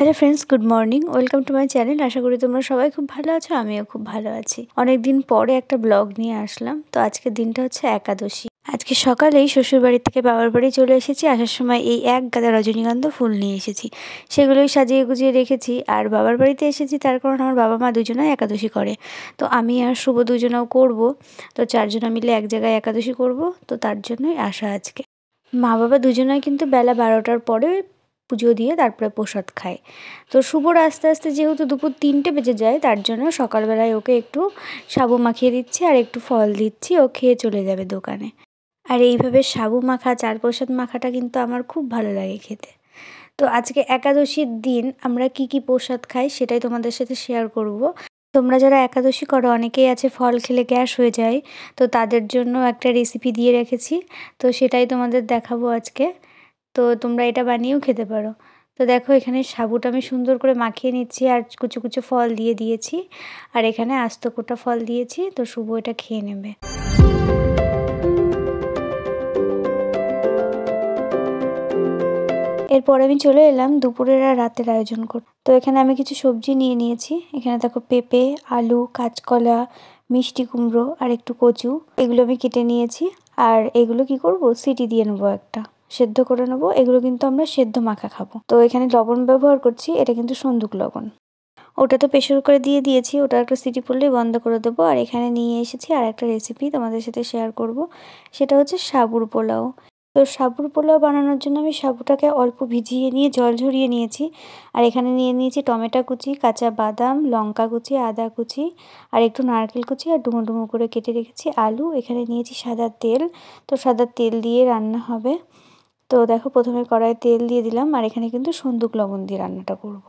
Hello friends, good morning. Welcome to my channel. আশা করি তোমরা সবাই খুব ভালো আছো, আমিও খুব ভালো আছি। অনেক দিন পরে একটা ব্লগ নিয়ে আসলাম। তো আজকের দিনটা হচ্ছে একাদশী। আজকে সকালেই শ্বশুর বাড়ি থেকে বাবার বাড়ি চলে এসেছি। আসার সময় এই এক গাদা রজনীগন্ধা ফুল নিয়ে এসেছি, সেগুলোই সাজিয়ে গুজিয়ে রেখেছি। আর বাবার বাড়িতে এসেছি তার কারণ আমার বাবা মা দুজনেই একাদশী করে। তো আমি আর শুভ দুজনেও করব। তো চারজনা মিলে এক জায়গায় একাদশী করব, তো তার জন্যই আসা আজকে। মা বাবা দুজনেই কিন্তু বেলা 12টার পরে পুজো দিয়ে তারপরে প্রসাদ খায়। তো শুভর আস্তে আস্তে যেহেতু দুপুর 3টে বেজে যায়, তার জন্য সকালবেলায় ওকে একটু সাবু মাখিয়ে দিচ্ছি আর একটু ফল দিচ্ছি, ও খেয়ে চলে যাবে দোকানে। আর এইভাবে সাবু মাখা, চার প্রসাদ মাখাটা কিন্তু আমার খুব ভালো লাগে খেতে। তো আজকে একাদশীর দিন আমরা কি কি প্রসাদ খাই সেটাই তোমাদের সাথে শেয়ার করব। তোমরা যারা একাদশী করো, অনেকেই আছে ফল খেলে গ্যাস হয়ে যায়, তো তাদের জন্য একটা রেসিপি দিয়ে রেখেছি। তো সেটাই তোমাদের দেখাবো আজকে। তো তোমরা এটা বানিয়েও খেতে পারো। তো দেখো, এখানে সাবুটা আমি সুন্দর করে মাখিয়ে নিচ্ছি আর কুচো কুচো ফল দিয়ে দিয়েছি। আর এখানে আস্ত কোটা ফল দিয়েছি, তো শুভ এটা খেয়ে নেবে। এরপর আমি চলে এলাম দুপুরের আর রাতের আয়োজন করতে। তো এখানে আমি কিছু সবজি নিয়ে নিয়েছি। এখানে দেখো পেঁপে, আলু, কাঁচকলা, মিষ্টি কুমড়ো আর একটু কচু, এগুলো আমি কেটে নিয়েছি। আর এগুলো কি করব, সিটি দিয়ে নেবো, একটা সেদ্ধ করে নেবো। এগুলো কিন্তু আমরা সেদ্ধ মাখা খাবো। তো এখানে লবণ ব্যবহার করছি, এটা কিন্তু সন্দুক লবণ। ওটা তো প্রেশার করে দিয়ে দিয়েছি, ওটা একটা সিটি পড়লেই বন্ধ করে দেবো। আর এখানে নিয়ে এসেছি আর একটা রেসিপি তোমাদের সাথে শেয়ার করব। সেটা হচ্ছে সাবুর পোলাও। তো সাবুর পোলাও বানানোর জন্য আমি সাবুটাকে অল্প ভিজিয়ে নিয়ে জল ঝরিয়ে নিয়েছি। আর এখানে নিয়ে নিয়েছি টমেটো কুচি, কাঁচা বাদাম, লঙ্কা কুচি, আদা কুচি আর একটু নারকেল কুচি আর ডুমো ডুমো করে কেটে রেখেছি আলু। এখানে নিয়েছি সাদা তেল। তো সাদা তেল দিয়ে রান্না হবে। তো দেখো, প্রথমে কড়াইয়ে তেল দিয়ে দিলাম আর এখানে কিন্তু সন্দুক লবণ দিয়ে রান্নাটা করব।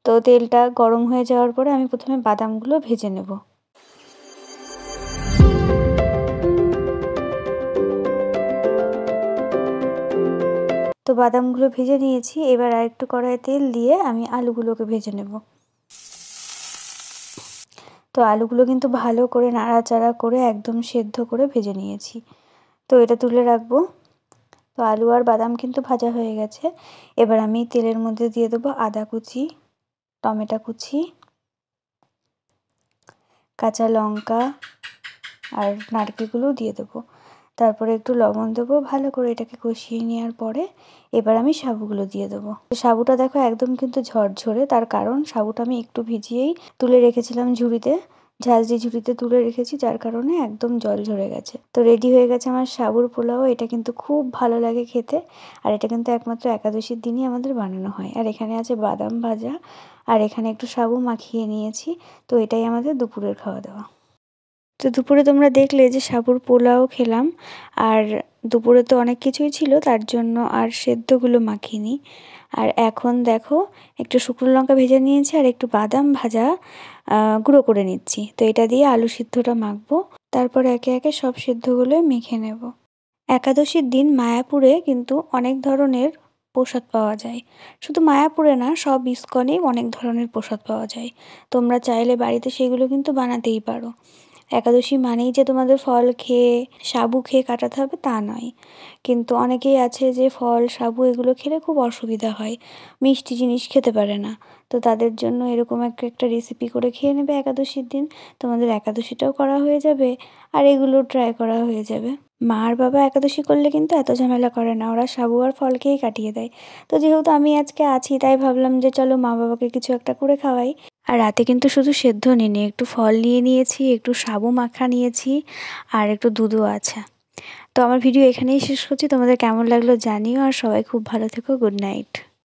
তো তেলটা গরম হয়ে যাওয়ার পরে আমি প্রথমে বাদামগুলো ভেজে নেব। তো বাদামগুলো ভেজে নিয়েছি। এবার আরেকটু কড়াইয়ে তেল দিয়ে আমি আলুগুলোকে ভেজে নেব। তো আলুগুলো কিন্তু ভালো করে নাড়াচাড়া করে একদম সেদ্ধ করে ভেজে নিয়েছি। তো এটা তুলে রাখবো। তো আলু আর বাদাম কিন্তু ভাজা হয়ে গেছে। এবার আমি তেলের মধ্যে দিয়ে দেবো আদা কুচি, টমেটো কুচি, কাঁচা লঙ্কা আর নারকেলগুলোও দিয়ে দেবো। তারপরে একটু লবণ দেবো। ভালো করে এটাকে কষিয়ে নেওয়ার পরে এবার আমি সাবুগুলো দিয়ে দেবো। সাবুটা দেখো একদম কিন্তু ঝরঝরে, তার কারণ সাবুটা আমি একটু ভিজিয়েই তুলে রেখেছিলাম ঝুড়িতে, ঝাঁঝরি ঝুড়িতে তুলে রেখেছি, যার কারণে একদম জল ঝরে গেছে। তো রেডি হয়ে গেছে আমার সাবুর পোলাও। এটা কিন্তু খুব ভালো লাগে খেতে। আর এটা কিন্তু একমাত্র একাদশীর দিনই আমাদের বানানো হয়। আর এখানে আছে বাদাম ভাজা আর এখানে একটু সাবু মাখিয়ে নিয়েছি। তো এটাই আমাদের দুপুরের খাওয়া দাওয়া। তো দুপুরে তোমরা দেখলে যে সাবুর পোলাও খেলাম। আর দুপুরে তো অনেক কিছুই ছিল, তার জন্য আর সেদ্ধগুলো মাখিনি। আর এখন দেখো, একটু শুকনো লঙ্কা ভেজে নিয়েছি আর একটু বাদাম ভাজা গুঁড়ো করে নিচ্ছি। তো এটা দিয়ে আলু সিদ্ধটা মাখবো। তারপর একে একে সব সিদ্ধগুলো মেখে নেব। একাদশীর দিন মায়াপুরে কিন্তু অনেক ধরনের প্রসাদ পাওয়া যায়। শুধু মায়াপুরে না, সব ইস্কনেই অনেক ধরনের প্রসাদ পাওয়া যায়। তোমরা চাইলে বাড়িতে সেগুলো কিন্তু বানাতেই পারো। একাদশী মানেই যে তোমাদের ফল খেয়ে সাবু খেয়ে কাটাতে হবে তা নয়। কিন্তু অনেকেই আছে যে ফল সাবু এগুলো খেলে খুব অসুবিধা হয়, মিষ্টি জিনিস খেতে পারে না। তো তাদের জন্য এরকম একটা রেসিপি করে খেয়ে নেবে একাদশীর দিন। তোমাদের একাদশীটাও করা হয়ে যাবে আর এগুলো ট্রাই করা হয়ে যাবে। মা আর বাবা একাদশী করলে কিন্তু এত ঝামেলা করে না, ওরা সাবু আর ফল খেয়েই কাটিয়ে দেয়। তো যেহেতু আমি আজকে আছি, তাই ভাবলাম যে চলো মা বাবাকে কিছু একটা করে খাওয়াই। আর রাতে কিন্তু শুধু সেদ্ধ নিইনি, একটু ফল নিয়ে নিয়েছি, একটু সাবু মাখা নিয়েছি আর একটু দুধও আছে। তো আমার ভিডিও এখানেই শেষ করছি। তোমাদের কেমন লাগলো জানিও, আর সবাই খুব ভালো থেকো। Good night.